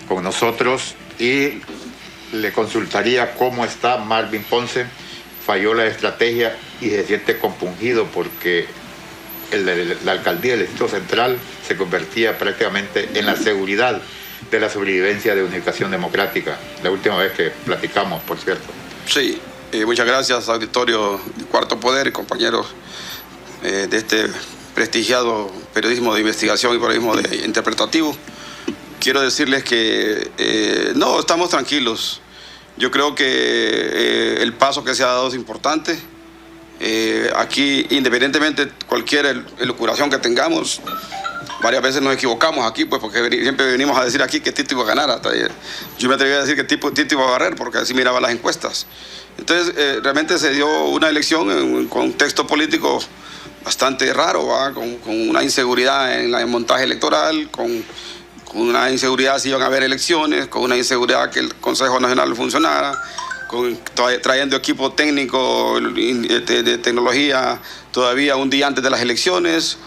con nosotros y le consultaría cómo está Marvin Ponce. Falló la estrategia y se siente compungido porque la alcaldía del Distrito Central se convertía prácticamente en la seguridad de la sobrevivencia de Unificación Democrática. La última vez que platicamos, por cierto. Sí, muchas gracias, auditorio de Cuarto Poder y compañeros de este prestigiado periodismo de investigación y periodismo interpretativo. Quiero decirles que no, estamos tranquilos. Yo creo que el paso que se ha dado es importante. Aquí, independientemente de cualquier elucubración que tengamos, varias veces nos equivocamos aquí, pues porque siempre venimos a decir aquí que Tito iba a ganar. Yo me atreví a decir que Tito iba a barrer, porque así miraba las encuestas. Entonces, realmente se dio una elección en un contexto político bastante raro, ¿va? Con una inseguridad en el montaje electoral, con una inseguridad si iban a haber elecciones, con una inseguridad que el Consejo Nacional funcionara, trayendo equipo técnico de tecnología todavía un día antes de las elecciones,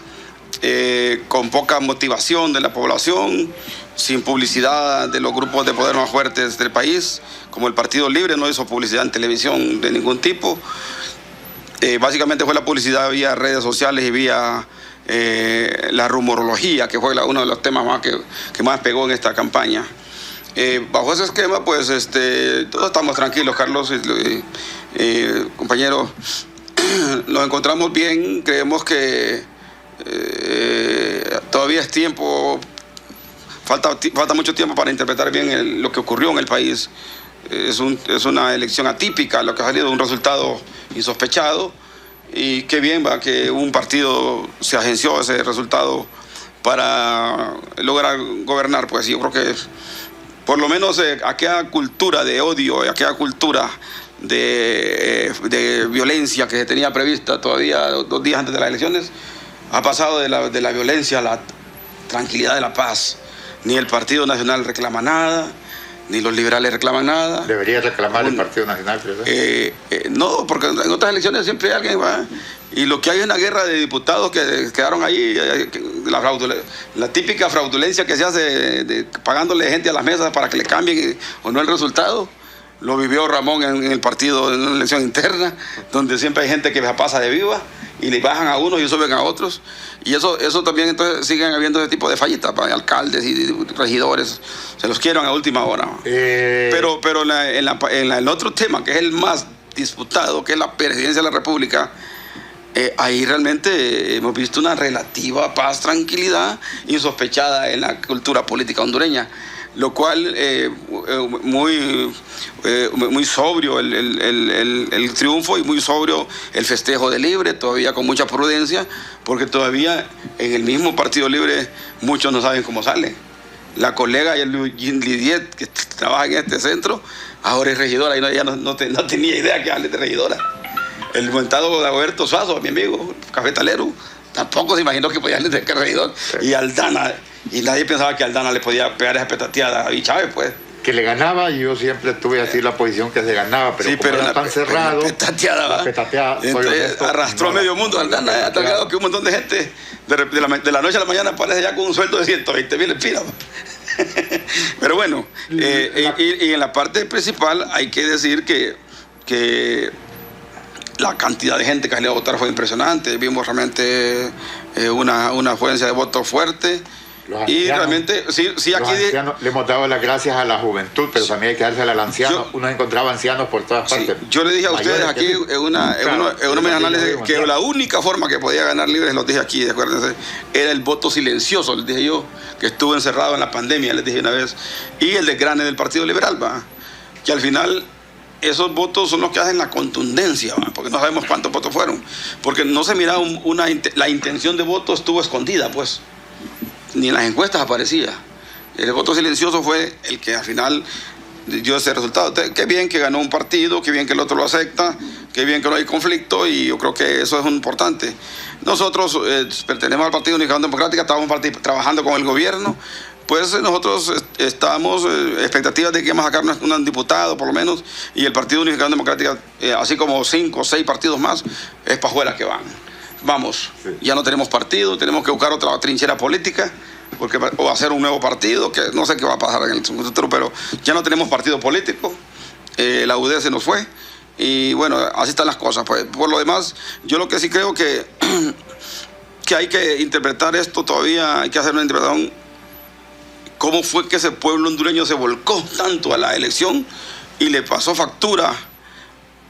con poca motivación de la población, sin publicidad de los grupos de poder más fuertes del país, como el Partido Libre no hizo publicidad en televisión de ningún tipo. Básicamente fue la publicidad vía redes sociales y vía la rumorología, que fue uno de los temas más que más pegó en esta campaña. Bajo ese esquema, pues todos estamos tranquilos, Carlos, compañeros, nos encontramos bien, creemos que todavía es tiempo, falta mucho tiempo para interpretar bien lo que ocurrió en el país. Es una elección atípica, lo que ha salido, un resultado insospechado, y qué bien va que un partido se agenció ese resultado para lograr gobernar. Pues yo creo que por lo menos aquella cultura de odio, aquella cultura de violencia que se tenía prevista todavía 2 días antes de las elecciones, ha pasado de la violencia a la tranquilidad de la paz. Ni el Partido Nacional reclama nada, ni los liberales reclaman nada. ¿Debería reclamar el Partido Nacional, verdad? No, porque en otras elecciones siempre alguien va. Y lo que hay es una guerra de diputados que quedaron ahí, la típica fraudulencia que se hace pagándole gente a las mesas para que le cambien o no el resultado. Lo vivió Ramón en el partido, en una elección interna, donde siempre hay gente que pasa de viva y le bajan a unos y suben a otros. Y eso también, entonces siguen habiendo ese tipo de fallitas para alcaldes y regidores. Se los quieren a última hora. Pero en el otro tema, que es el más disputado, que es la presidencia de la República, ahí realmente hemos visto una relativa paz, tranquilidad insospechada en la cultura política hondureña, lo cual muy sobrio el triunfo y muy sobrio el festejo de Libre, todavía con mucha prudencia, porque todavía en el mismo Partido Libre muchos no saben cómo sale. La colega Lidiet, que trabaja en este centro, ahora es regidora y ella no tenía idea que hable de regidora. El montado de Alberto Suazo, mi amigo, cafetalero, tampoco se imaginó que podía ser regidor. Y Aldana, y nadie pensaba que Aldana le podía pegar esa petateada a David Chávez, pues. Que le ganaba, y yo siempre tuve así la posición que se ganaba, pero, sí, pero era tan cerrado. La petateada. Entonces, arrastró a medio mundo Aldana, hasta grado que un montón de gente de la noche a la mañana aparece ya con un sueldo de 120,000 empiras. Pero bueno, y en la parte principal hay que decir que la cantidad de gente que salió a votar fue impresionante. Vimos realmente una afluencia de votos fuerte. Y realmente, sí aquí le hemos dado las gracias a la juventud, pero también hay que dársela al anciano. Uno encontraba ancianos por todas partes. Yo le dije a ustedes aquí en unos análisis que la única forma que podía ganar Libre, los dije aquí, acuérdense, era el voto silencioso, les dije yo, que estuvo encerrado en la pandemia, les dije una vez, y el desgrane del Partido Liberal, ¿va? Que al final esos votos son los que hacen la contundencia, ¿va? Porque no sabemos cuántos votos fueron, porque no se miraba la intención de voto estuvo escondida, pues. Ni en las encuestas aparecía. El voto silencioso fue el que al final dio ese resultado. Qué bien que ganó un partido, qué bien que el otro lo acepta, qué bien que no hay conflicto, y yo creo que eso es importante. Nosotros pertenecemos al Partido Unificación Democrática, estábamos trabajando con el gobierno, pues nosotros estábamos expectativas de que íbamos a sacar un diputado por lo menos, y el Partido Unificación Democrática, así como 5 o 6 partidos más, es pajuelas que van. Vamos, sí. Ya no tenemos partido, tenemos que buscar otra trinchera política o hacer un nuevo partido, que no sé qué va a pasar en el futuro, pero ya no tenemos partido político, la UD se nos fue, y bueno, así están las cosas. Pues, por lo demás, yo lo que sí creo que hay que interpretar esto todavía, hay que hacer una interpretación, cómo fue que ese pueblo hondureño se volcó tanto a la elección y le pasó factura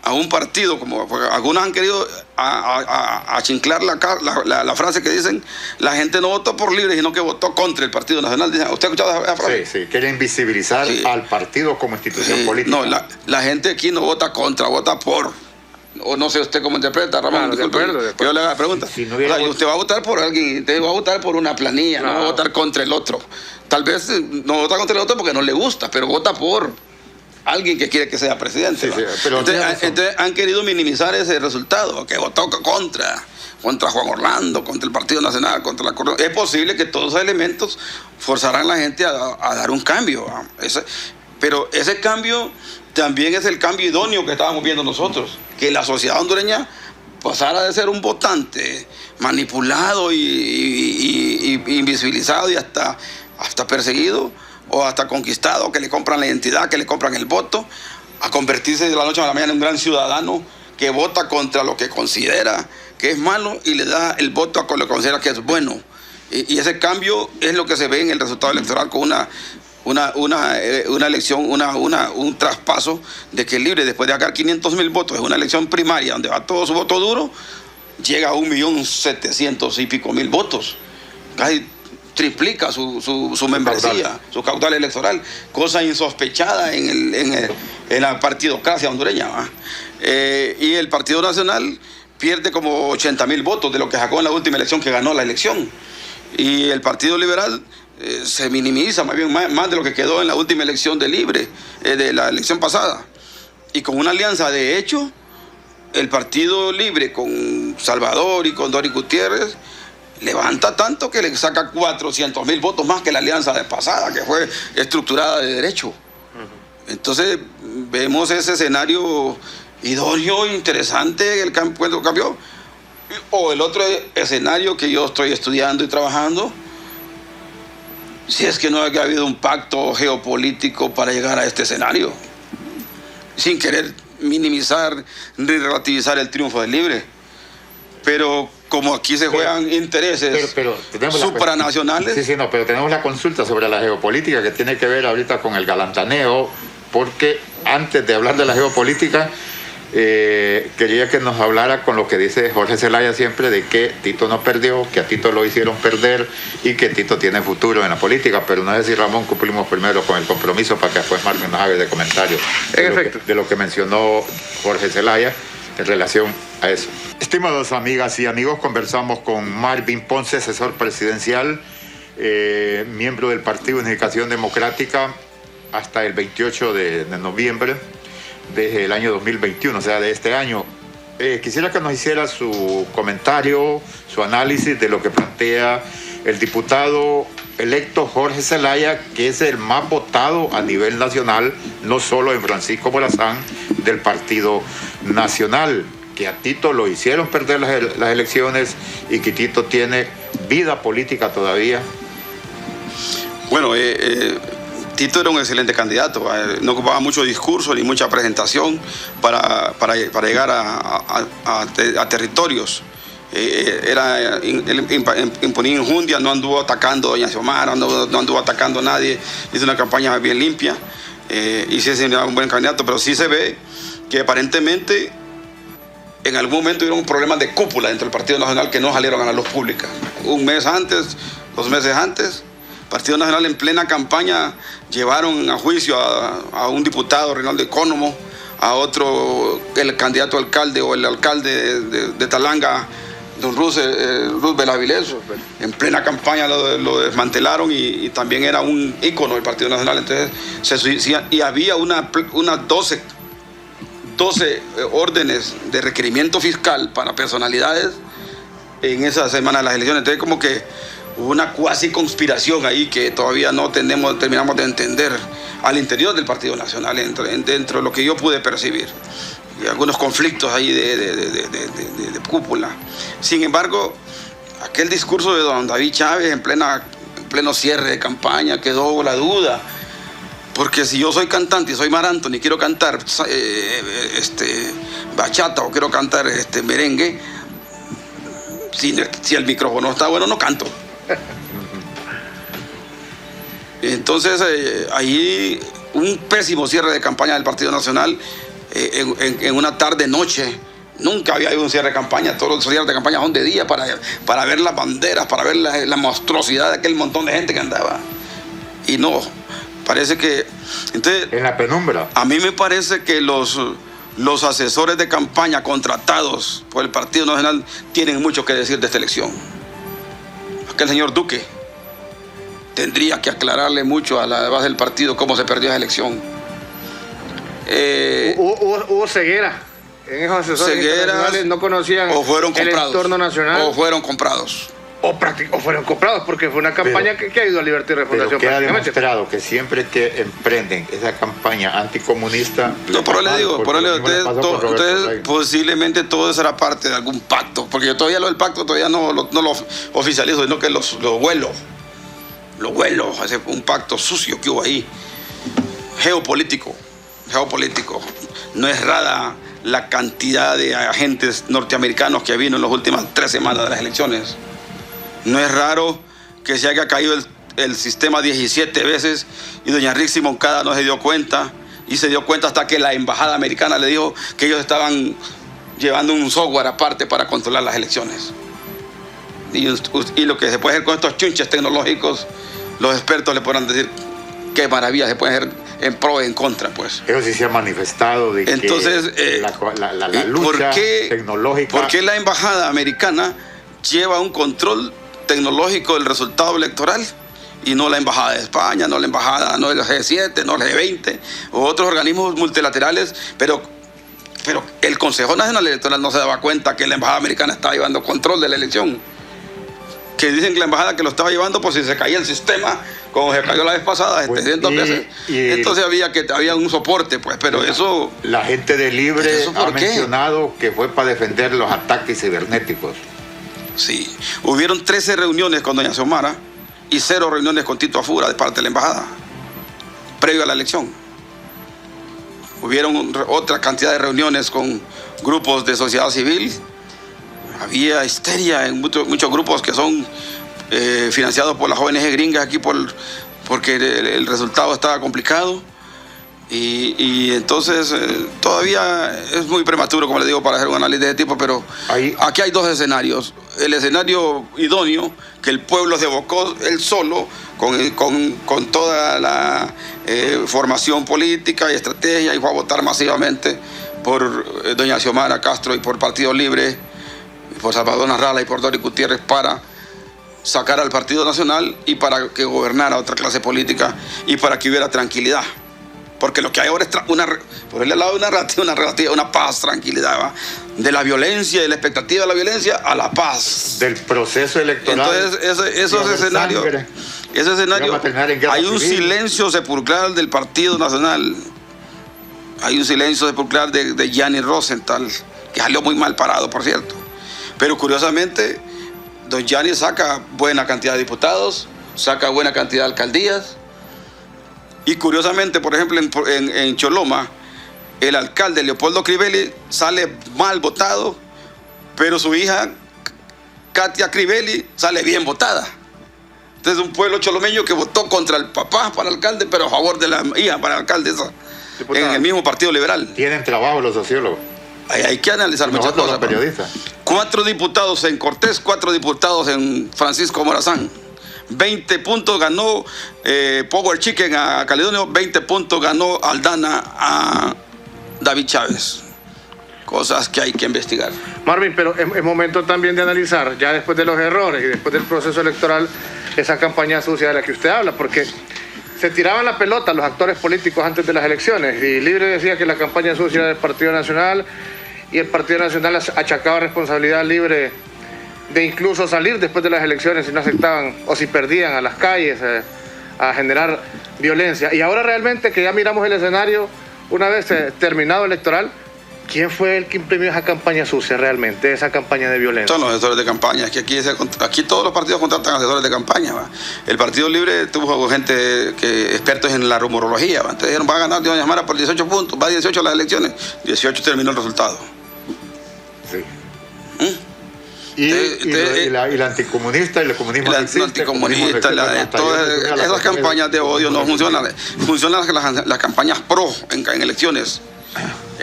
a un partido, como algunos han querido achinclar la frase que dicen, la gente no votó por Libre, sino que votó contra el Partido Nacional. ¿Usted ha escuchado esa frase? Sí, quiere invisibilizar al partido como institución política. No, la gente aquí no vota contra, vota por. O no sé usted cómo interpreta, Ramón. De acuerdo. Yo le hago la pregunta. Si no hubiera... usted va a votar por alguien, usted va a votar por una planilla, no va a votar contra el otro. Tal vez no vota contra el otro porque no le gusta, pero vota por alguien que quiere que sea presidente. Sí, pero entonces han querido minimizar ese resultado, que votó contra Juan Orlando, contra el Partido Nacional, contra la corrupción. Es posible que todos esos elementos forzarán a la gente a dar un cambio. Pero ese cambio también es el cambio idóneo que estábamos viendo nosotros, que la sociedad hondureña pasara de ser un votante manipulado y invisibilizado y hasta perseguido o hasta conquistado, que le compran la identidad, que le compran el voto, a convertirse de la noche a la mañana en un gran ciudadano que vota contra lo que considera que es malo y le da el voto a lo que considera que es bueno. Y ese cambio es lo que se ve en el resultado electoral, con una elección, un traspaso de que Libre, después de sacar 500,000 votos, es una elección primaria donde va todo su voto duro, llega a 1.700,000 y pico votos. Casi triplica su membresía, su caudal electoral, cosa insospechada en la partidocracia hondureña. Y el Partido Nacional pierde como 80,000 votos de lo que sacó en la última elección, que ganó la elección. Y el Partido Liberal se minimiza más de lo que quedó en la última elección de Libre, de la elección pasada. Y con una alianza de hecho, el Partido Libre con Salvador y con Doris Gutiérrez levanta tanto que le saca 400,000 votos más que la alianza pasada, que fue estructurada de derecho. Entonces vemos ese escenario idóneo, interesante, el cuando cambió. O el otro escenario que yo estoy estudiando y trabajando, si es que no ha habido un pacto geopolítico para llegar a este escenario, sin querer minimizar ni relativizar el triunfo del Libre. Pero como aquí se juegan intereses supranacionales. Sí, no, pero tenemos la consulta sobre la geopolítica que tiene que ver ahorita con el galantaneo, porque antes de hablar de la geopolítica, quería que nos hablara con lo que dice Jorge Zelaya siempre, de que Tito no perdió, que a Tito lo hicieron perder y que Tito tiene futuro en la política. Pero no sé si, Ramón, cumplimos primero con el compromiso para que después Marvin nos haga de comentario de lo que mencionó Jorge Zelaya en relación a eso. Estimados amigas y amigos, conversamos con Marvin Ponce, asesor presidencial, miembro del Partido Unificación Democrática hasta el 28 de noviembre desde el año 2021, o sea, de este año. Quisiera que nos hiciera su comentario, su análisis de lo que plantea el diputado electo Jorge Zelaya, que es el más votado a nivel nacional, no solo en Francisco Morazán, del Partido Nacional, que a Tito lo hicieron perder las elecciones y que Tito tiene vida política todavía. Bueno, Tito era un excelente candidato, no ocupaba mucho discurso ni mucha presentación para llegar a territorios. Él imponía injundia, no anduvo atacando a doña Xiomara, no anduvo atacando a nadie, hizo una campaña bien limpia, y sí es un buen candidato, pero sí se ve que aparentemente en algún momento hubo un problema de cúpula dentro del Partido Nacional que no salieron a la luz pública. Un mes antes, 2 meses antes, Partido Nacional en plena campaña llevaron a juicio a un diputado, Reinaldo Ecónomo, a otro, el candidato a alcalde o el alcalde de Talanga, don Roosevelt Avilés. En plena campaña lo desmantelaron y también era un ícono del Partido Nacional. Entonces y había unas 12 órdenes de requerimiento fiscal para personalidades en esa semana de las elecciones. Entonces como que hubo una cuasi conspiración ahí que todavía no terminamos de entender al interior del Partido Nacional, dentro de lo que yo pude percibir. Y algunos conflictos ahí de cúpula. Sin embargo, aquel discurso de don David Chávez en plena pleno cierre de campaña quedó la duda. Porque si yo soy cantante y soy Mar Anthony y quiero cantar bachata o quiero cantar merengue, si el micrófono está bueno, no canto. Entonces, ahí un pésimo cierre de campaña del Partido Nacional en una tarde-noche. Nunca había habido un cierre de campaña. Todos los cierres de campaña son de día para ver las banderas, para ver la monstruosidad de aquel montón de gente que andaba. Y no, parece que... Entonces, en la penumbra. A mí me parece que los asesores de campaña contratados por el Partido Nacional tienen mucho que decir de esta elección. Aquel señor Duque tendría que aclararle mucho a la base del partido cómo se perdió esa elección. Hubo ceguera. En esos asesores internacionales no conocían o fueron el comprados, entorno nacional. O fueron comprados. O fueron comprados, porque fue una campaña que ha ido a Libertad y Refundación. Pero queda demostrado que siempre que emprenden esa campaña anticomunista... No, por eso le digo, ustedes posiblemente todo eso era parte de algún pacto, porque yo todavía lo del pacto todavía no lo oficializo, sino que lo huelo, ese un pacto sucio que hubo ahí, geopolítico. No es rara la cantidad de agentes norteamericanos que vino en las últimas 3 semanas de las elecciones. No es raro que se haya caído el sistema 17 veces y doña Rixi Moncada no se dio cuenta, y se dio cuenta hasta que la embajada americana le dijo que ellos estaban llevando un software aparte para controlar las elecciones. Y lo que se puede hacer con estos chunches tecnológicos, los expertos le podrán decir qué maravilla se puede hacer en pro y en contra, pues. Eso sí se ha manifestado de entonces, que la lucha tecnológica... ¿Por qué la embajada americana lleva un control tecnológico del resultado electoral y no la embajada de España, no el G7, no el G20 o otros organismos multilaterales? Pero el Consejo Nacional Electoral no se daba cuenta que la embajada americana estaba llevando control de la elección. Que dicen que la embajada que lo estaba llevando, pues si se caía el sistema, como se cayó la vez pasada, 700 veces, entonces había un soporte, pues, pero eso... La gente de Libre ha mencionado que fue para defender los ataques cibernéticos. Sí, hubieron 13 reuniones con doña Xiomara y 0 reuniones con Tito Afura de parte de la embajada, previo a la elección. Hubieron otra cantidad de reuniones con grupos de sociedad civil. Había histeria en muchos grupos que son financiados por las ONG gringas aquí porque el resultado estaba complicado. Y entonces todavía es muy prematuro, como les digo, para hacer un análisis de ese tipo, pero aquí hay 2 escenarios. El escenario idóneo, que el pueblo se evocó él solo, con toda la formación política y estrategia, y fue a votar masivamente por doña Xiomara Castro y por Partido Libre, por Salvador Narrala y por Dori Gutiérrez, para sacar al Partido Nacional y para que gobernara otra clase política y para que hubiera tranquilidad. Porque lo que hay ahora es por el lado de una paz, tranquilidad, ¿va? De la violencia, de la expectativa de la violencia a la paz. Del proceso electoral. Entonces, ese escenario, hay un silencio sepulcral del Partido Nacional. Hay un silencio sepulcral de Gianni Rosenthal, que salió muy mal parado, por cierto. Pero curiosamente, don Gianni saca buena cantidad de diputados, saca buena cantidad de alcaldías. Y curiosamente, por ejemplo, en Choloma, el alcalde Leopoldo Crivelli sale mal votado, pero su hija, Katia Crivelli, sale bien votada. Entonces, un pueblo cholomeño que votó contra el papá para alcalde, pero a favor de la hija para alcaldesa, en el mismo Partido Liberal. Tienen trabajo los sociólogos. Hay que analizar muchas cosas. Los periodistas. 4 diputados en Cortés, 4 diputados en Francisco Morazán. 20 puntos ganó Power Chicken a Caledonio, 20 puntos ganó Aldana a David Chávez. Cosas que hay que investigar. Marvin, pero es momento también de analizar, ya después de los errores y después del proceso electoral, esa campaña sucia de la que usted habla, porque se tiraban la pelota los actores políticos antes de las elecciones, y Libre decía que la campaña sucia era del Partido Nacional, y el Partido Nacional achacaba responsabilidad Libre de incluso salir después de las elecciones si no aceptaban o si perdían a las calles a generar violencia. Y ahora realmente que ya miramos el escenario, una vez terminado electoral, ¿Quién fue el que imprimió esa campaña sucia realmente, esa campaña de violencia? Son los asesores de campaña. Es que aquí todos los partidos contratan asesores de campaña. ¿Va? El Partido Libre tuvo gente expertos en la rumorología. ¿Va? Entonces dijeron, va a ganar doña Mara por 18 puntos, va a 18 a las elecciones. 18 terminó el resultado. Sí. Y la anticomunista y el comunismo la anticomunista, todas esas campañas de odio no funcionan. Funcionan las campañas pro en elecciones.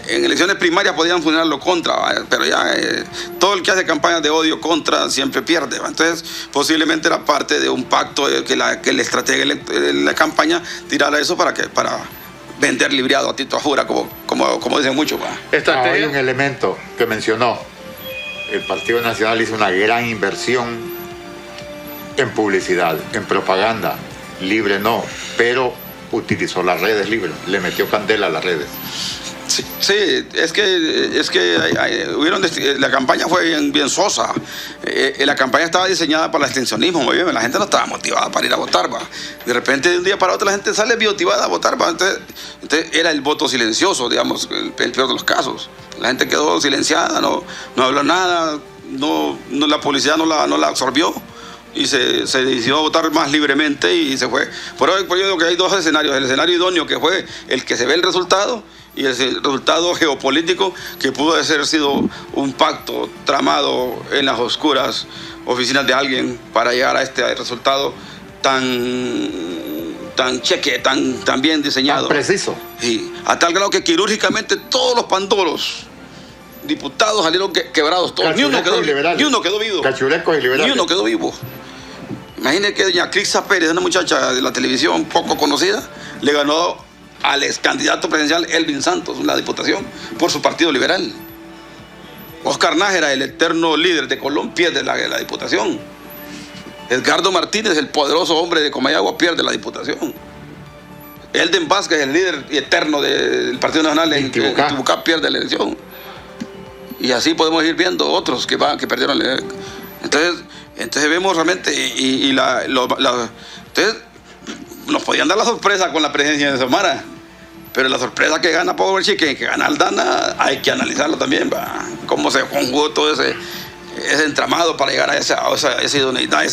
En elecciones primarias podían funcionar lo contra, ¿va? Pero ya todo el que hace campañas de odio contra siempre pierde, ¿va? Entonces posiblemente era parte de un pacto que el estratega de la campaña tirara eso para vender libriado a Tito Ajura, como dicen muchos. Hay un elemento que mencionó. El Partido Nacional hizo una gran inversión en publicidad, en propaganda. Libre no, pero utilizó las redes libres, le metió candela a las redes. Sí, es que la campaña fue bien sosa. La campaña estaba diseñada para el abstencionismo, muy bien, la gente no estaba motivada para ir a votar. ¿Va? De repente, de un día para otro, la gente sale motivada a votar. ¿Va? Entonces era el voto silencioso, digamos, el peor de los casos. La gente quedó silenciada, no habló nada, la publicidad no la absorbió. Y se decidió votar más libremente y se fue. Por eso yo digo que hay dos escenarios. El escenario idóneo, que fue el que se ve el resultado, y el resultado geopolítico, que pudo haber sido un pacto tramado en las oscuras oficinas de alguien para llegar a este resultado tan bien diseñado. Tan preciso. Sí, a tal grado que quirúrgicamente todos los pandoros diputados salieron quebrados, todos. Ni uno quedó vivo. Cachurecos y liberales. Ni uno quedó vivo. Imagínense que doña Crixa Pérez, una muchacha de la televisión poco conocida, le ganó al ex candidato presidencial Elvin Santos, la diputación, por su partido liberal. Oscar Nájera, el eterno líder de Colón, pierde la diputación. Edgardo Martínez, el poderoso hombre de Comayagua, pierde la diputación. Elden Vázquez, el líder eterno del Partido Nacional en Tibucá, pierde la elección. Y así podemos ir viendo otros que perdieron la elección. Entonces vemos realmente, entonces nos podían dar la sorpresa con la presencia de Xiomara, pero la sorpresa que gana Power Chicken, que gana Aldana, hay que analizarlo también, ¿va? Cómo se conjugó todo ese entramado para llegar a esa idoneidad,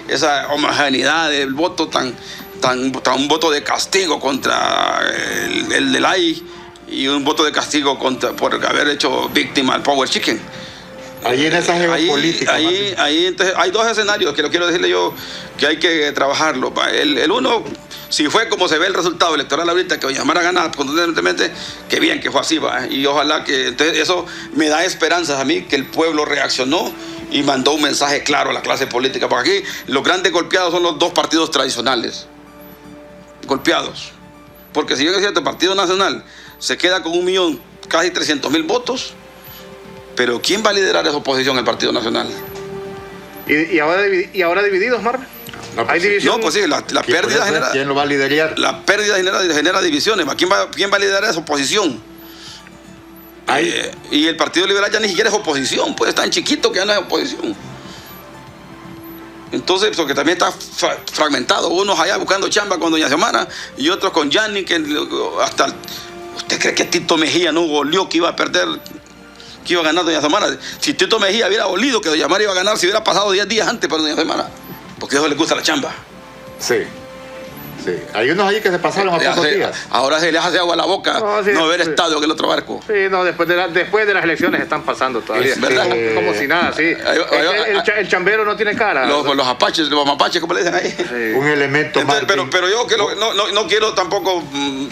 esa homogeneidad del voto un voto de castigo contra el del AI y un voto de castigo por haber hecho víctima al Power Chicken. Ahí en esa geopolítica. Entonces, hay dos escenarios que lo quiero decirle yo que hay que trabajarlo. El uno, si fue como se ve el resultado electoral ahorita, que doña Mara gana contundentemente, que bien que fue así, ¿va? Y ojalá que, entonces eso me da esperanzas a mí, que el pueblo reaccionó y mandó un mensaje claro a la clase política, porque aquí los grandes golpeados son los dos partidos tradicionales, golpeados, porque si bien es cierto, el Partido Nacional se queda con 1.000.000, casi 300.000 votos, pero ¿quién va a liderar esa oposición al Partido Nacional? ¿Y ahora divididos, Marvin? No, pues ¿Hay división? No, pues sí, la pérdida genera... ¿Quién lo va a liderar? La pérdida genera divisiones. ¿Quién va a liderar esa oposición? Y el Partido Liberal ya ni siquiera es oposición, pues es tan chiquito que ya no es oposición. Entonces, porque también está fragmentado. Unos allá buscando chamba con doña Xiomara y otros con Yanni, que hasta... ¿Usted cree que Tito Mejía no goleó, que iba a perder, que iba a ganar doña Xiomara? Si Tito Mejía hubiera olido que doña Xiomara iba a ganar, si hubiera pasado 10 días antes para doña Xiomara, porque eso le gusta la chamba. Sí. Hay unos allí que se pasaron a pocos días. Ahora se les hace agua a la boca no haber estado en el otro barco. Sí, no, después de las elecciones están pasando todavía. ¿Verdad? Como si nada, sí. El chambero no tiene cara. Los apaches, los mapaches, como le dicen ahí. Sí. Un elemento más. Pero yo que no quiero tampoco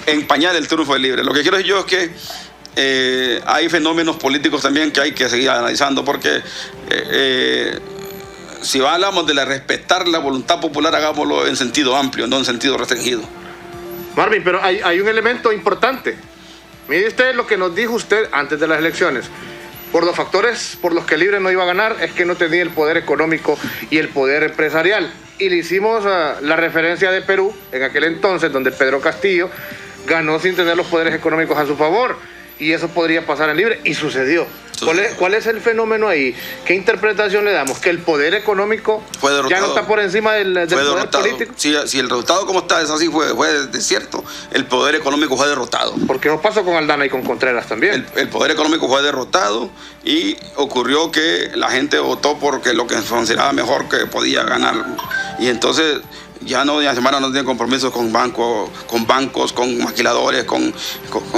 empañar el triunfo del Libre. Lo que quiero decir yo es que hay fenómenos políticos también que hay que seguir analizando, porque si hablamos de respetar la voluntad popular, hagámoslo en sentido amplio, no en sentido restringido. Marvin, pero hay un elemento importante. Mire usted lo que nos dijo usted antes de las elecciones. Por los factores por los que Libre no iba a ganar, es que no tenía el poder económico y el poder empresarial. Y le hicimos la referencia de Perú, en aquel entonces, donde Pedro Castillo ganó sin tener los poderes económicos a su favor. Y eso podría pasar en Libre, y sucedió. ¿Cuál es el fenómeno ahí? ¿Qué interpretación le damos? ¿Que el poder económico ya no está por encima del poder político? Si el resultado como está es así, fue de cierto, el poder económico fue derrotado. Porque eso pasó con Aldana y con Contreras también. El poder económico fue derrotado y ocurrió que la gente votó porque lo que consideraba mejor que podía ganar. Y entonces ya Doña Xiomara no tiene compromisos con bancos, con maquiladores, con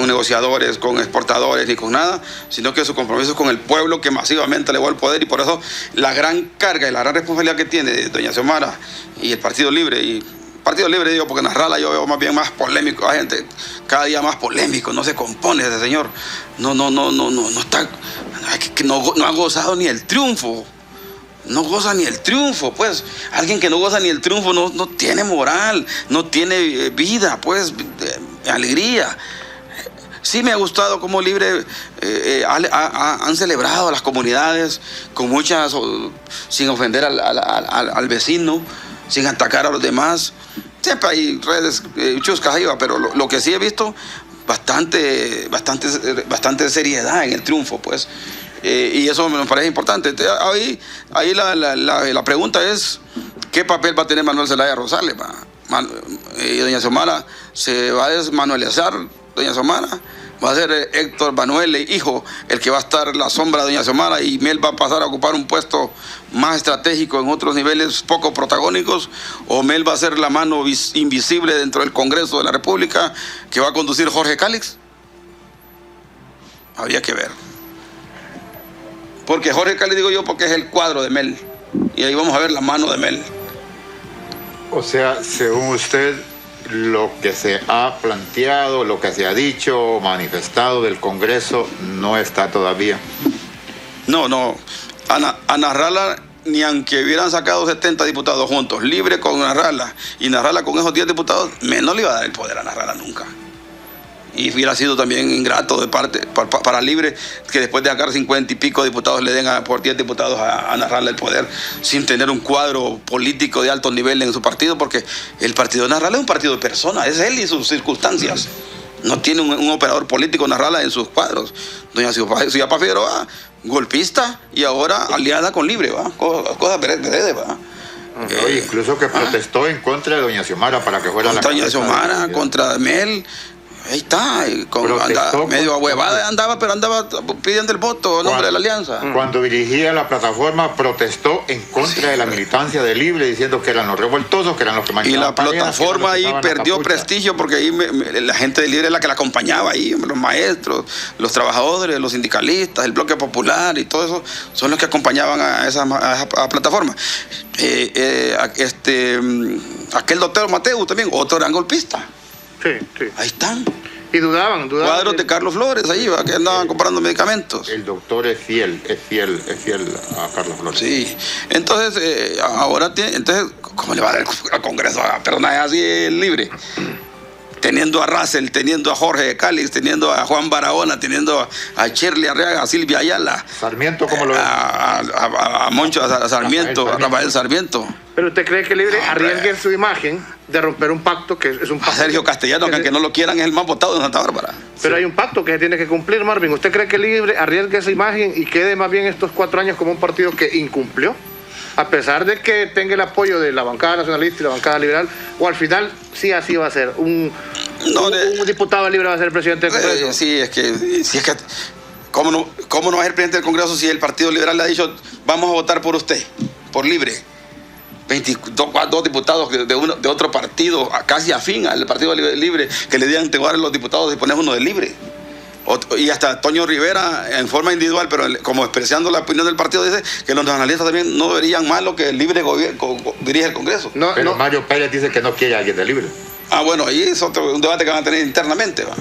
negociadores, con exportadores, ni con nada, sino que su compromiso es con el pueblo que masivamente le dio el poder, y por eso la gran carga y la gran responsabilidad que tiene Doña Xiomara y el Partido Libre, digo, porque Nasralla yo veo más bien más polémico, hay gente cada día más polémico, no se compone ese señor, no está, no ha gozado ni el triunfo. No goza ni el triunfo, pues. Alguien que no goza ni el triunfo no tiene moral, no tiene vida, pues, alegría. Sí me ha gustado cómo Libre han celebrado a las comunidades con muchas, sin ofender al vecino, sin atacar a los demás. Siempre hay redes chuscas ahí, pero lo que sí he visto, bastante seriedad en el triunfo, pues. Y eso me parece importante. Ahí la pregunta es, ¿qué papel va a tener Manuel Zelaya Rosales? Y Doña Xiomara se va a desmanuelizar, Doña Xiomara. Va a ser Héctor Manuel, hijo, el que va a estar en la sombra de Doña Xiomara, y Mel va a pasar a ocupar un puesto más estratégico en otros niveles poco protagónicos, o Mel va a ser la mano invisible dentro del Congreso de la República que va a conducir Jorge Cálix. Habría que ver. Porque Jorge Cálix, digo yo, porque es el cuadro de Mel, y ahí vamos a ver la mano de Mel. O sea, según usted, lo que se ha planteado, lo que se ha dicho, manifestado del Congreso, no está todavía. No. A Nasralla, ni aunque hubieran sacado 70 diputados juntos, Libre con Nasralla y Nasralla con esos 10 diputados, menos le iba a dar el poder a Nasralla nunca. Y hubiera sido también ingrato de parte para Libre que después de sacar 50 y pico diputados le den por 10 diputados a Nasralla el poder, sin tener un cuadro político de alto nivel en su partido, porque el partido de Nasralla es un partido de personas, es él y sus circunstancias. No tiene un operador político Nasralla en sus cuadros. Doña Ciapa Figueroa, golpista, y ahora aliada con Libre, ¿va? Cosas veredes, ¿va? Incluso que protestó en contra de Doña Xiomara para que fuera la Doña Xiomara, contra Mel. Ahí está, medio ahuevada pero andaba pidiendo el voto en nombre de la alianza. Cuando dirigía la plataforma, protestó en contra de la militancia de Libre, diciendo que eran los revoltosos, que eran los que manchaban. Y la plataforma ahí perdió prestigio, porque ahí la gente de Libre es la que la acompañaba ahí, los maestros, los trabajadores, los sindicalistas, el bloque popular y todo eso, son los que acompañaban a esa plataforma. Aquel doctor Mateo también, otro gran golpista. Sí. Ahí están. Y dudaban. Cuadros de Carlos Flores ahí, que andaban comprando medicamentos. El doctor es fiel a Carlos Flores. Sí. Entonces, ¿cómo le va a dar al Congreso a personajes así Libre? Teniendo a Russell, teniendo a Jorge Cálix, teniendo a Juan Barahona, teniendo a Shirley Arriaga, a Silvia Ayala. Sarmiento, ¿cómo lo ve? A Moncho, a Sarmiento, a Rafael Sarmiento. ¿Pero usted cree que Libre arriesgue su imagen de romper un pacto que es un pacto? A Sergio Castellano, que aunque no lo quieran, es el más votado de Santa Bárbara. Pero hay un pacto que se tiene que cumplir, Marvin. ¿Usted cree que Libre arriesgue esa imagen y quede más bien estos 4 años como un partido que incumplió? A pesar de que tenga el apoyo de la bancada nacionalista y la bancada liberal, o al final sí así va a ser, un diputado libre va a ser el presidente del Congreso. Sí, es que ¿cómo no va a ser presidente del Congreso si el Partido Liberal le ha dicho vamos a votar por usted, por Libre? 22 diputados de otro partido, casi afín al Partido Libre, que le digan entregar a los diputados y poner uno de Libre. Y hasta Toño Rivera, en forma individual, pero como expresando la opinión del partido, dice que los nacionalistas también no verían mal lo que el Libre dirige el Congreso. Pero Mario Pérez dice que no quiere a alguien de Libre. Bueno, ahí es un debate que van a tener internamente, ¿va?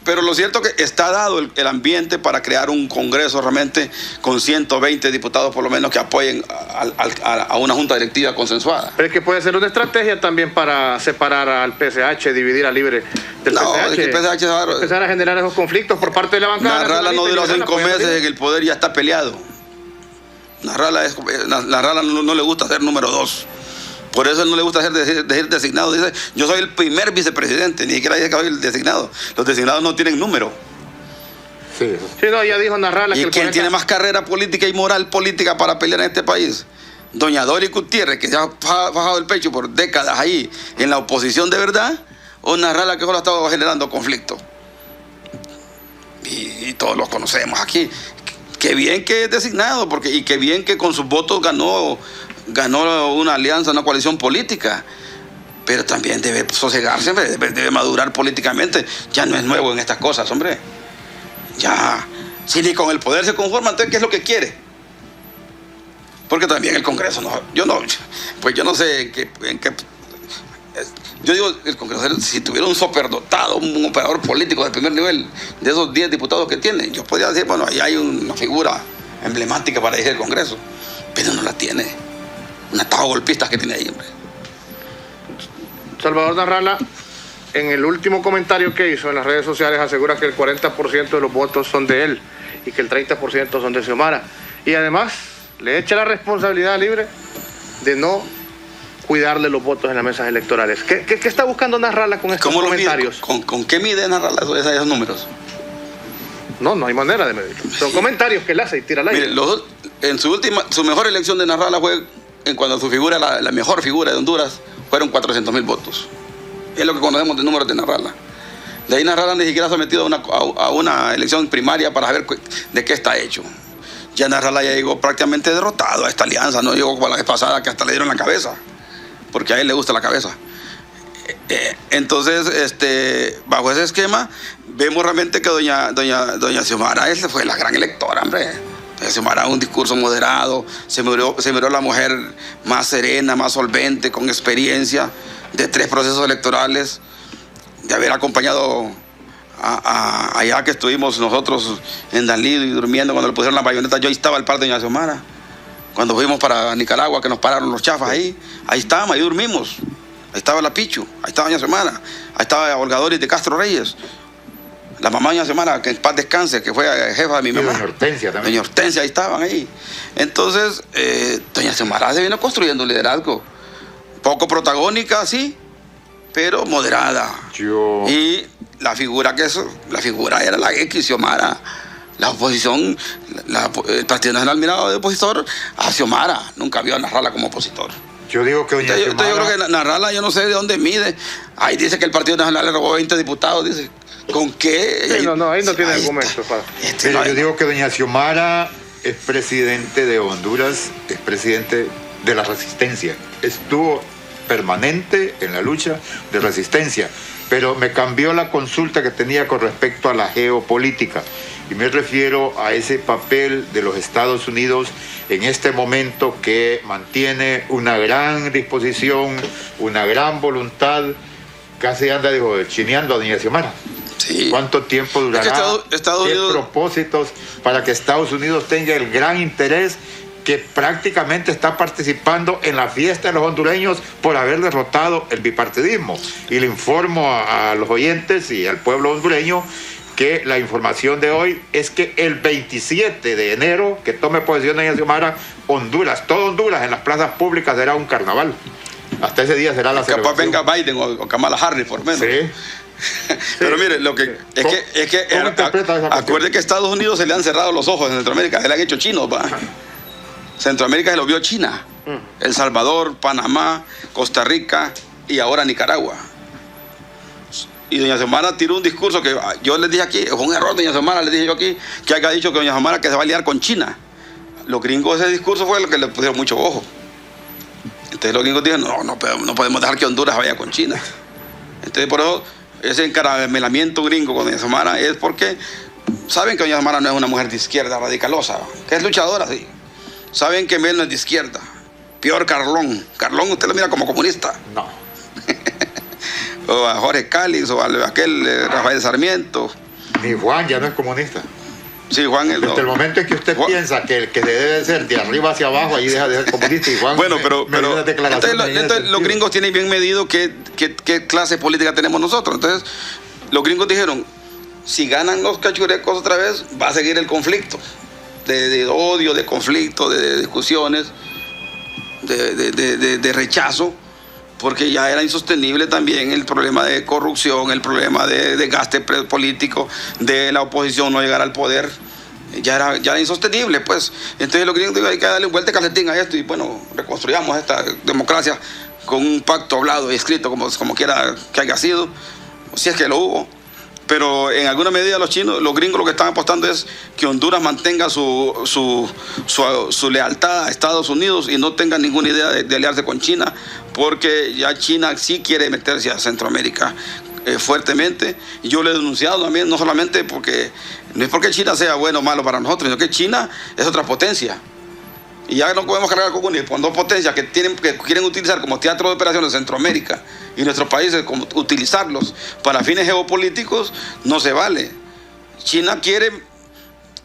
Pero lo cierto es que está dado el ambiente para crear un Congreso realmente con 120 diputados por lo menos que apoyen a una junta directiva consensuada. Pero es que puede ser una estrategia también para separar al PSH, dividir a Libre del PSH. Es que el PSH va a empezar a generar esos conflictos por parte de la bancada. Nasralla no duró 5 meses en el poder, ya está peleado. Nasralla no le gusta ser número 2. Por eso él no le gusta ser designado. Dice, yo soy el primer vicepresidente, ni siquiera dice que soy el designado. Los designados no tienen número. Sí, Sí, no, ya dijo Narrala que ¿Y el quién 40... tiene más carrera política y moral política para pelear en este país? Doña Dori Gutiérrez, que se ha bajado el pecho por décadas ahí en la oposición de verdad, o Narrala, que solo ha estado generando conflicto. Y todos los conocemos aquí. Qué bien que es designado, y qué bien que con sus votos ganó una alianza, una coalición política. Pero también debe sosegarse, debe madurar políticamente. Ya no es nuevo en estas cosas, hombre. Ya, si ni con el poder se conforma, entonces ¿qué es lo que quiere? Porque también el Congreso, yo no sé en qué yo digo, el Congreso, si tuviera un superdotado, un operador político de primer nivel, de esos 10 diputados que tiene, yo podría decir, bueno, ahí hay una figura emblemática para dirigir el Congreso, pero no la tiene. Un atado golpista que tiene ahí, hombre. Salvador Narrala, en el último comentario que hizo en las redes sociales, asegura que el 40% de los votos son de él y que el 30% son de Xiomara. Y además, le echa la responsabilidad libre de no cuidarle los votos en las mesas electorales. ¿Qué está buscando Narrala con estos comentarios? ¿Con qué mide Narrala esos números? No hay manera de medirlo. Son comentarios que él hace y tira al aire. Mire, en su mejor elección de Narrala fue cuando su figura, la mejor figura de Honduras, fueron 400,000 votos. Es lo que conocemos de números de Narrala. De ahí Narrala ni siquiera se ha sometido a una elección primaria para saber de qué está hecho. Ya Narrala ya llegó prácticamente derrotado a esta alianza, no llegó como la vez pasada que hasta le dieron la cabeza, porque a él le gusta la cabeza. Entonces, bajo ese esquema, vemos realmente que doña Xiomara fue la gran electora, hombre. Doña Xiomara, un discurso moderado, se miró la mujer más serena, más solvente, con experiencia de 3 procesos electorales, de haber acompañado allá que estuvimos nosotros en Danlido y durmiendo cuando le pusieron la bayoneta. Yo ahí estaba al par de doña Xiomara. Cuando fuimos para Nicaragua, que nos pararon los chafas ahí estábamos, ahí dormimos. Ahí estaba la Pichu, ahí estaba doña Xiomara, ahí estaba Olga Doris de Castro Reyes, la mamá de doña Xiomara, que en paz descanse, que fue jefa de mi mamá. Doña Hortensia también. Doña Hortensia, ahí estaban ahí. Entonces, doña Xiomara se vino construyendo un liderazgo. Poco protagónica, sí, pero moderada. Y la figura era la X Xiomara. La oposición, el Partido Nacional miraba de opositor a Xiomara, nunca vio a Narrala como opositor. Yo digo que doña Xiomara... Yo creo que Narrala, yo no sé de dónde mide. Ahí dice que el Partido Nacional le robó 20 diputados, dice. ¿Con qué? Sí, ahí no tiene argumentos. Yo digo que doña Xiomara es presidente de Honduras, es presidente de la resistencia. Estuvo permanente en la lucha de resistencia, pero me cambió la consulta que tenía con respecto a la geopolítica. Y me refiero a ese papel de los Estados Unidos en este momento, que mantiene una gran disposición, una gran voluntad, casi anda, chineando a doña Xiomara. Sí. ¿Cuánto tiempo durará? Estados Unidos... propósitos para que Estados Unidos tenga el gran interés que prácticamente está participando en la fiesta de los hondureños por haber derrotado el bipartidismo? Y le informo a los oyentes y al pueblo hondureño que la información de hoy es que el 27 de enero, que tome posesión doña Xiomara, Honduras, todo Honduras en las plazas públicas será un carnaval. Hasta ese día será la celebración. Capaz venga Biden o Kamala Harris, por menos. Sí. Pero mire, acuerde que a Estados Unidos se le han cerrado los ojos en Centroamérica, se le han hecho chinos, ¿va? Centroamérica se lo vio China, El Salvador, Panamá, Costa Rica y ahora Nicaragua. Y doña Xiomara tiró un discurso que yo les dije aquí, fue un error doña Xiomara, les dije yo aquí, que haya dicho que doña Xiomara que se va a liar con China. Los gringos, ese discurso fue lo que le pusieron mucho ojo. Entonces los gringos dijeron, no podemos dejar que Honduras vaya con China. Entonces por eso ese encaramelamiento gringo con doña Xiomara es porque saben que doña Xiomara no es una mujer de izquierda radicalosa, que es luchadora, sí. Saben que Mel no es de izquierda. Peor Carlón. Carlón usted lo mira como comunista. No. O a Jorge Cáliz, o a aquel Rafael Sarmiento. Ni Juan ya no es comunista. Sí, Juan es... Desde el momento en que usted piensa que el que debe ser de arriba hacia abajo, ahí deja de ser comunista. Y Juan bueno, pero entonces los gringos tienen bien medido qué clase política tenemos nosotros. Entonces, los gringos dijeron, si ganan los cachurecos otra vez, va a seguir el conflicto. De odio, de conflicto, de discusiones, de rechazo, porque ya era insostenible también el problema de corrupción, el problema de desgaste político, de la oposición no llegar al poder. Ya era insostenible, pues. Entonces lo que digo, hay que darle vuelta de calcetín a esto y, bueno, reconstruyamos esta democracia con un pacto hablado y escrito, como quiera que haya sido, si es que lo hubo. Pero en alguna medida los gringos lo que están apostando es que Honduras mantenga su lealtad a Estados Unidos y no tenga ninguna idea de aliarse con China, porque ya China sí quiere meterse a Centroamérica fuertemente. Y yo lo he denunciado también, no solamente porque, no es porque China sea bueno o malo para nosotros, sino que China es otra potencia. Y ya no podemos cargar con dos potencias que quieren utilizar como teatro de operaciones Centroamérica y nuestros países, como utilizarlos para fines geopolíticos, no se vale. China quiere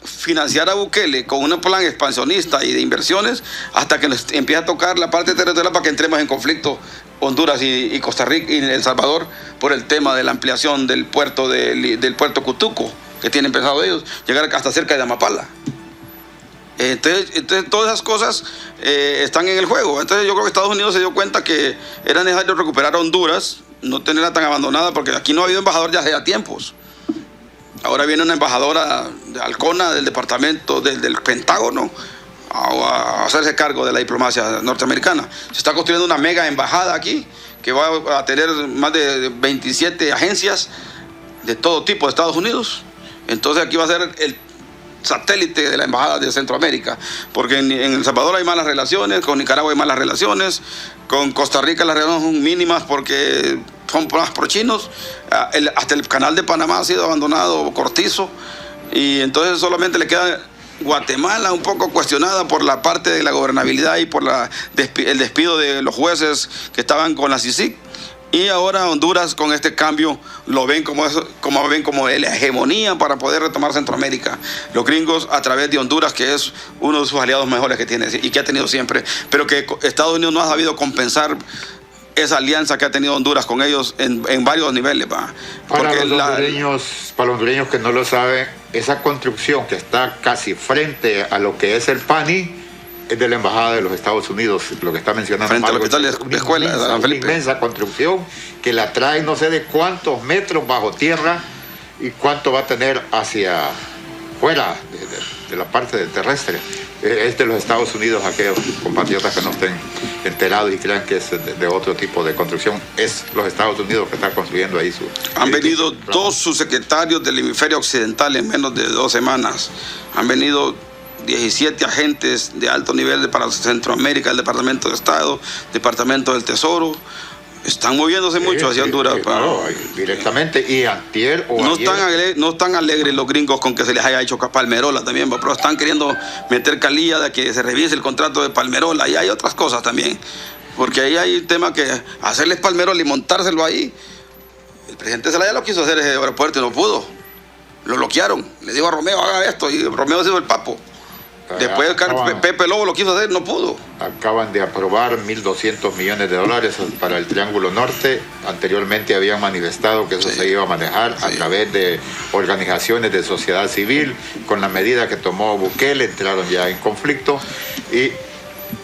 financiar a Bukele con un plan expansionista y de inversiones hasta que nos empiece a tocar la parte territorial para que entremos en conflicto Honduras y Costa Rica y El Salvador por el tema de la ampliación del puerto Cutuco, que tienen pensado ellos llegar hasta cerca de Amapala. Entonces todas esas cosas están en el juego. Entonces yo creo que Estados Unidos se dio cuenta que era necesario recuperar a Honduras, no tenerla tan abandonada, porque aquí no ha habido embajador ya hace tiempos. Ahora viene una embajadora de Halcona del departamento del Pentágono a hacerse cargo de la diplomacia norteamericana. Se está construyendo una mega embajada aquí que va a tener más de 27 agencias de todo tipo de Estados Unidos. Entonces aquí va a ser el satélite de la embajada de Centroamérica, porque en El Salvador hay malas relaciones, con Nicaragua hay malas relaciones, con Costa Rica las relaciones son mínimas porque son más pro-chinos, hasta el canal de Panamá ha sido abandonado, cortizo, y entonces solamente le queda Guatemala un poco cuestionada por la parte de la gobernabilidad y por el despido de los jueces que estaban con la CICIG. Y ahora Honduras con este cambio lo ven como la hegemonía para poder retomar Centroamérica. Los gringos a través de Honduras, que es uno de sus aliados mejores que tiene y que ha tenido siempre, pero que Estados Unidos no ha sabido compensar esa alianza que ha tenido Honduras con ellos en varios niveles. Para los hondureños que no lo saben, esa construcción que está casi frente a lo que es el PANI es de la Embajada de los Estados Unidos, lo que está mencionando. Frente al hospital de escuela de San Felipe. Una inmensa construcción que la trae no sé de cuántos metros bajo tierra y cuánto va a tener hacia fuera de la parte terrestre. Es de los Estados Unidos, aquellos compatriotas que no estén enterados y crean que es de otro tipo de construcción. Es los Estados Unidos que están construyendo ahí su... Han venido dos subsecretarios del hemisferio occidental en menos de 2 semanas. Han venido 17 agentes de alto nivel para Centroamérica, el Departamento de Estado, Departamento del Tesoro. Están moviéndose mucho hacia Honduras. Claro, directamente. Y antier o ayer... No están alegres los gringos con que se les haya hecho Palmerola también, pero están queriendo meter calilla de que se revise el contrato de Palmerola. Y hay otras cosas también, porque ahí hay un tema que hacerles Palmerola y montárselo ahí. El presidente Zelaya lo quiso hacer ese aeropuerto y no pudo. Lo bloquearon. Le dijo a Romeo, haga esto, y Romeo se hizo el papo. Después Pepe Lobo lo quiso hacer, no pudo. Acaban de aprobar $1.200 millones para el Triángulo Norte. Anteriormente habían manifestado que eso se iba a manejar a través de organizaciones de sociedad civil. Con la medida que tomó Bukele entraron ya en conflicto y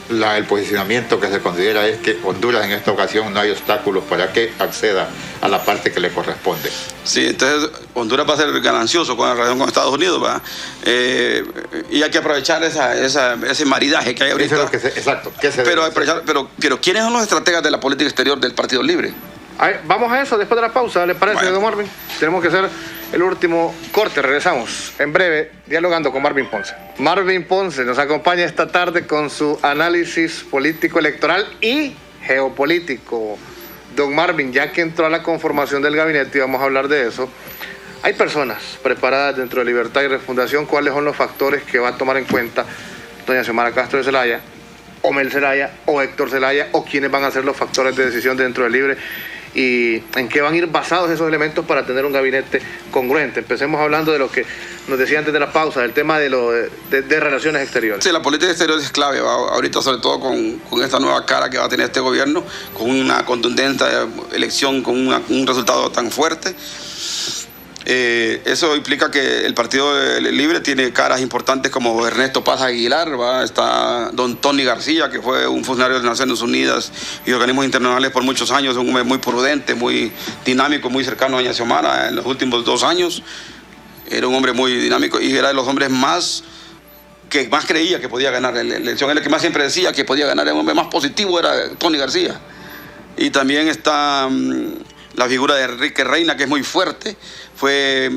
el posicionamiento que se considera es que Honduras en esta ocasión no hay obstáculos para que acceda a la parte que le corresponde. Sí, entonces Honduras va a ser ganancioso con la relación con Estados Unidos, ¿verdad? Y hay que aprovechar ese maridaje que hay ahorita. Eso es exacto. Pero ¿quiénes son los estrategas de la política exterior del Partido Libre? Vamos a eso después de la pausa, ¿le parece, don Marvin? Tenemos que hacer el último corte, regresamos en breve dialogando con Marvin Ponce. Marvin Ponce nos acompaña esta tarde con su análisis político electoral y geopolítico. Don Marvin, ya que entró a la conformación del gabinete y vamos a hablar de eso, hay personas preparadas dentro de Libertad y Refundación. ¿Cuáles son los factores que va a tomar en cuenta doña Xiomara Castro de Zelaya, o Mel Zelaya, o Héctor Zelaya, o quiénes van a ser los factores de decisión dentro del Libre? ¿Y en qué van a ir basados esos elementos para tener un gabinete congruente? Empecemos hablando de lo que nos decía antes de la pausa, del tema de relaciones exteriores. Sí, la política exterior es clave, ahorita sobre todo con esta nueva cara que va a tener este gobierno, con una contundente elección, con un resultado tan fuerte. Eso implica que el Partido Libre tiene caras importantes como Ernesto Paz Aguilar, ¿va? Está don Tony García, que fue un funcionario de las Naciones Unidas y organismos internacionales por muchos años, un hombre muy prudente, muy dinámico, muy cercano a doña Xiomara en los últimos 2 años. Era un hombre muy dinámico y era de los hombres que más creía que podía ganar la elección. Era el que más siempre decía que podía ganar. El hombre más positivo era Tony García. Y también está la figura de Enrique Reina, que es muy fuerte. Fue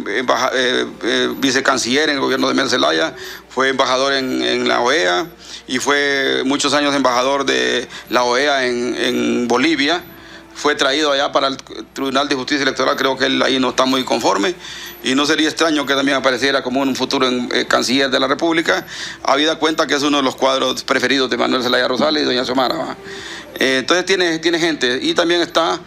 vicecanciller en el gobierno de Mel Zelaya, fue embajador en la OEA y fue muchos años embajador de la OEA en Bolivia. Fue traído allá para el Tribunal de Justicia Electoral, creo que él ahí no está muy conforme y no sería extraño que también apareciera como un futuro canciller de la República, habida cuenta que es uno de los cuadros preferidos de Manuel Zelaya Rosales y doña Xiomara, ¿va? Entonces tiene gente. Y también está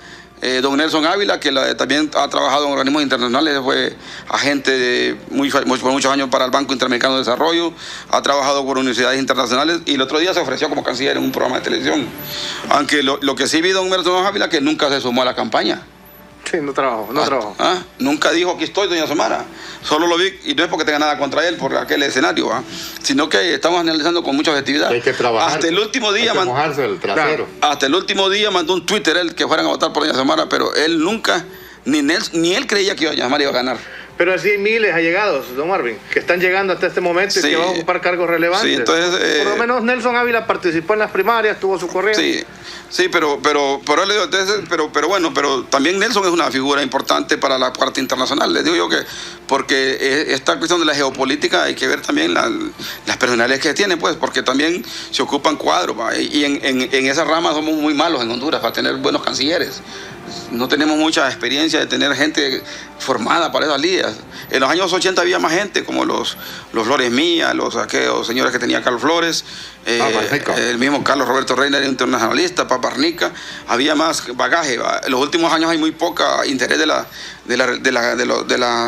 don Nelson Ávila, que también ha trabajado en organismos internacionales, fue agente por muchos años para el Banco Interamericano de Desarrollo, ha trabajado por universidades internacionales y el otro día se ofreció como canciller en un programa de televisión. Aunque lo que sí vi don Nelson Ávila, que nunca se sumó a la campaña. Sí, no trabajó. Nunca dijo aquí estoy, doña Xiomara. Solo lo vi, y no es porque tenga nada contra él por aquel escenario, sino que estamos analizando con mucha objetividad. Hay que trabajar. Hasta el último día mojarse el trasero. Hasta el último día mandó un Twitter él que fueran a votar por doña Xiomara, pero él nunca, ni él creía que doña Xiomara iba a ganar. Pero así hay miles allegados, don Marvin, que están llegando hasta este momento y que van a ocupar cargos relevantes. Sí, entonces, por lo menos Nelson Ávila participó en las primarias, tuvo su corriente. Sí, pero también Nelson es una figura importante para la parte internacional. Les digo yo que, porque esta cuestión de la geopolítica hay que ver también las personalidades que tienen, pues, porque también se ocupan cuadros, ¿va? Y en esa rama somos muy malos en Honduras para tener buenos cancilleres. No tenemos mucha experiencia de tener gente formada para esas ligas. En los años 80 había más gente, como los Flores Mía, aquellos señores que tenía Carlos Flores, el mismo Carlos Roberto Reina era internacionalista, Paparnica, había más bagaje. En los últimos años hay muy poca interés de las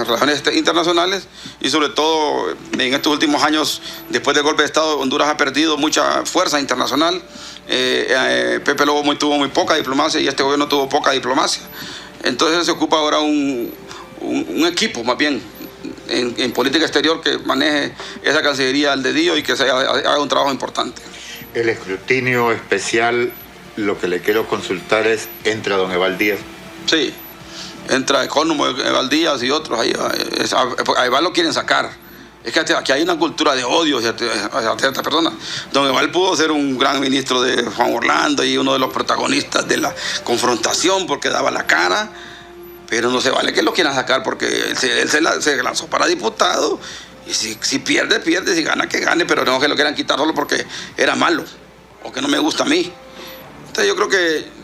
relaciones internacionales y sobre todo en estos últimos años, después del golpe de Estado, Honduras ha perdido mucha fuerza internacional. Pepe Lobo tuvo muy poca diplomacia y este gobierno tuvo poca diplomacia. Entonces se ocupa ahora un equipo más bien en política exterior que maneje esa cancillería al dedillo y que haga un trabajo importante. El escrutinio especial, lo que le quiero consultar es, ¿entra don Eval Díaz? Sí, entra Ecónomo, Eval Díaz y otros. A Eval lo quieren sacar. Es que aquí hay una cultura de odio hacia ciertas personas. Don Eval pudo ser un gran ministro de Juan Orlando y uno de los protagonistas de la confrontación porque daba la cara, pero no se vale que lo quieran sacar porque él se lanzó para diputado y si pierde, si gana, que gane, pero no que lo quieran quitar solo porque era malo o que no me gusta a mí. Entonces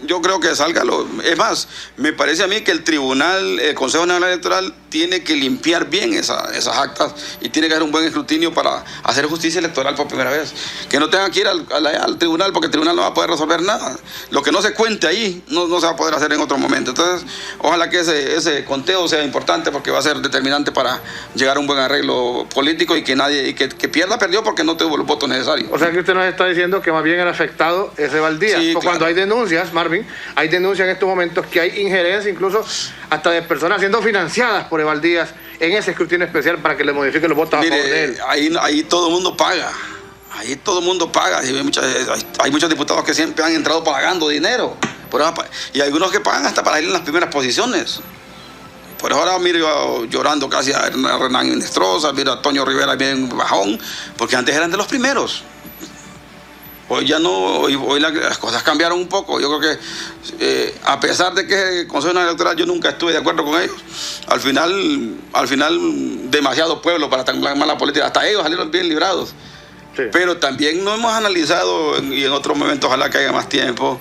yo creo que salga es más, me parece a mí que el tribunal, el Consejo Nacional Electoral tiene que limpiar bien esas actas y tiene que hacer un buen escrutinio para hacer justicia electoral por primera vez. Que no tengan que ir al tribunal porque el tribunal no va a poder resolver nada. Lo que no se cuente ahí no se va a poder hacer en otro momento. Entonces, ojalá que ese conteo sea importante porque va a ser determinante para llegar a un buen arreglo político y que nadie, que pierda, perdió porque no tuvo los votos necesarios. O sea que usted nos está diciendo que más bien el afectado es Eval Díaz. Sí, claro. Cuando hay denuncias, Marvin, hay denuncias en estos momentos que hay injerencia incluso hasta de personas siendo financiadas por Eval Díaz en ese escrutinio especial para que le modifiquen los votos a favor de él. Ahí todo el mundo paga. Ahí todo el mundo paga. Hay muchos diputados que siempre han entrado pagando dinero. Y algunos que pagan hasta para ir en las primeras posiciones. Por ahora miro yo llorando casi a Hernán Inestrosa, miro a Toño Rivera bien bajón, porque antes eran de los primeros. Hoy ya no, hoy las cosas cambiaron un poco. Yo creo que a pesar de que el Consejo Nacional Electoral yo nunca estuve de acuerdo con ellos, al final demasiado pueblo para tan mala política, hasta ellos salieron bien librados. Sí. Pero también no hemos analizado, y en otro momento ojalá que haya más tiempo,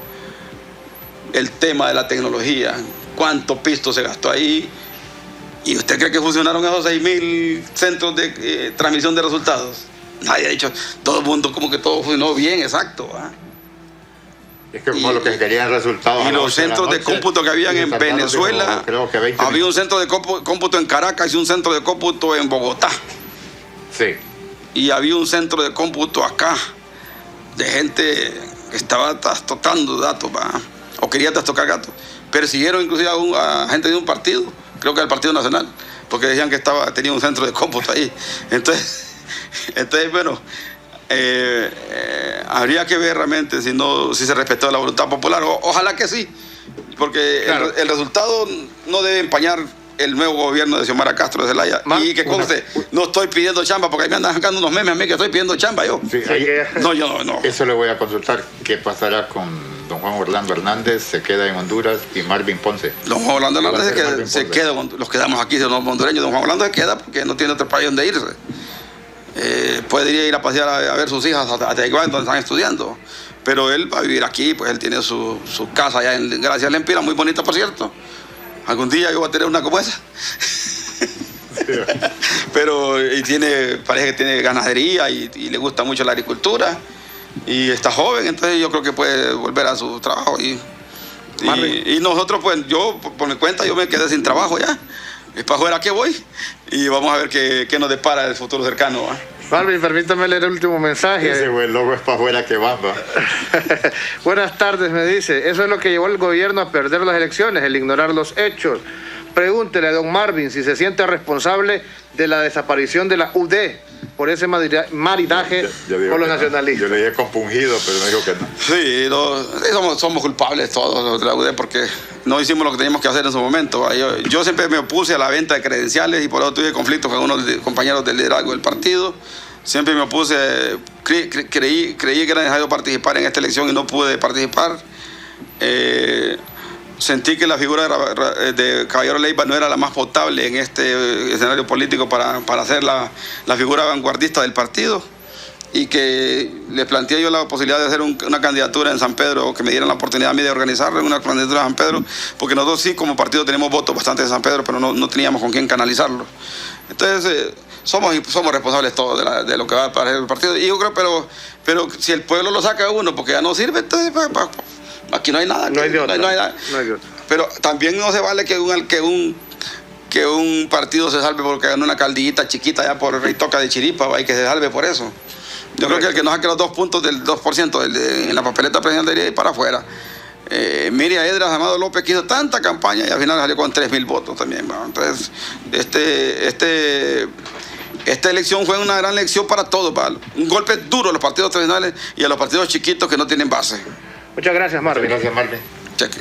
el tema de la tecnología, cuánto pisto se gastó ahí. ¿Y usted cree que funcionaron esos 6.000 centros de transmisión de resultados? Nadie ha dicho, todo el mundo como que todo funcionó bien, exacto. Es que como lo que querían resultados. Y los centros de cómputo que habían en Venezuela, había un centro de cómputo en Caracas y un centro de cómputo en Bogotá. Sí. Y había un centro de cómputo acá, de gente que estaba trastocando datos, o quería trastocar datos. Persiguieron inclusive a gente de un partido, creo que del Partido Nacional, porque decían que tenía un centro de cómputo ahí. Entonces bueno, habría que ver realmente si se respetó la voluntad popular. Ojalá que sí, porque claro, el resultado no debe empañar el nuevo gobierno de Xiomara Castro de Zelaya. Y que conste, no estoy pidiendo chamba, porque ahí me andan sacando unos memes a mí que estoy pidiendo chamba yo. Sí, no, yo no. Eso le voy a consultar. ¿Qué pasará con don Juan Orlando Hernández? ¿Se queda en Honduras? Y Marvin Ponce. Don Juan Orlando Hernández se queda, los quedamos aquí, los hondureños. Don Juan Orlando se queda porque no tiene otro país donde irse. Podría ir a pasear a ver sus hijas a Taiwán, donde están estudiando. Pero él va a vivir aquí, pues él tiene su casa allá en Gracia Lempira, muy bonita, por cierto. Algún día yo voy a tener una como esa. Pero parece que tiene ganadería y le gusta mucho la agricultura. Y está joven, entonces yo creo que puede volver a su trabajo. Y nosotros, pues yo, por mi cuenta, yo me quedé sin trabajo ya. Es para afuera que voy. Y vamos a ver qué nos depara el futuro cercano, ¿eh? Marvin, permítame leer el último mensaje. Ese güey, loco es para afuera que va. Buenas tardes, me dice. Eso es lo que llevó al gobierno a perder las elecciones, el ignorar los hechos. Pregúntele a don Marvin si se siente responsable de la desaparición de la UD por ese maridaje con los nacionalistas. Yo le dije compungido, pero me dijo que no. Sí, somos culpables todos los de la UD porque no hicimos lo que teníamos que hacer en su momento. Yo siempre me opuse a la venta de credenciales y por eso tuve conflictos con unos compañeros del liderazgo del partido. Siempre me opuse, creí que era necesario participar en esta elección y no pude participar. Sentí que la figura de Caballero Leiva no era la más potable en este escenario político para ser la figura vanguardista del partido, y que le planteé yo la posibilidad de hacer una candidatura en San Pedro, que me dieran la oportunidad a mí de organizar una candidatura en San Pedro, porque nosotros sí como partido tenemos votos bastante en San Pedro, pero no teníamos con quién canalizarlo. Entonces somos responsables todos de lo que va para el partido, y yo creo, pero si el pueblo lo saca a uno porque ya no sirve, entonces aquí no hay nada. No hay de otra. Pero también no se vale que un partido se salve porque ganó una alcaldillita chiquita allá por Rey Toca de Chiripa, y que se salve por eso. Yo creo que el que no saque los 2 puntos del 2% en la papeleta presidencial debería ir para afuera. Miriam Edras Amado López quiso tanta campaña y al final salió con 3.000 votos también. Entonces, esta elección fue una gran lección para todos, un golpe duro a los partidos tradicionales y a los partidos chiquitos que no tienen base. Muchas gracias, Marvin. Gracias, Marvin. Cheque.